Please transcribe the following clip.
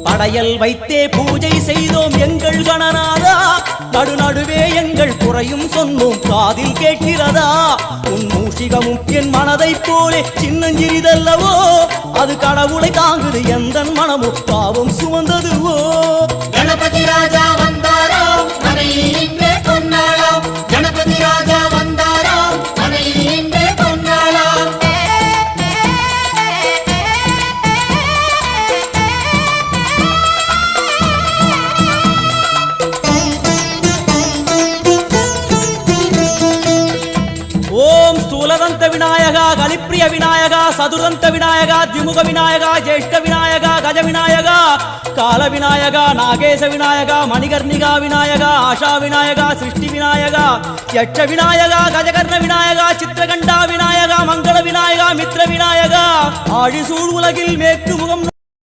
படையல் வைத்தே பூஜை செய்தோம் எங்கள் கணநாதா, நடுநடுவே எங்கள் குறையும் சொன்னோம் காதில் கேட்கிறதா? உன் மூஷிகமும் என் மனதைப் போலே சின்னஞ்சிறிதல்லவோ, அது கடவுளை தாங்குது எந்த மனமோ பாவம் சுமந்ததுவோ. கணபதி ராஜா வந்தாரோ மனையில் இன்றே பொன்னாளாம், கணபதி ராஜா வந்தாரோ மனையில் இன்றே பொன்னாளாம். ஓம் ஸ்தூலதந்த விநாயகா, கலிப்பிரிய விநாயகா, சதுரந்த விநாயகா, திமுக விநாயகா, ஜேஷ்ட விநாயகா, கஜ விநாயகா, கால விநாயகா, நாகேச விநாயகா, மணிகர்ணிகா விநாயகா, ஆஷா விநாயகா, சிருஷ்டி விநாயகா, யட்ச விநாயகா, கஜகர்ண விநாயகா, சித்திரகண்டா விநாயகா, மங்கள விநாயகா, மித்ர விநாயகா, ஆழிசூழ் உலகில் மேற்கு முகம்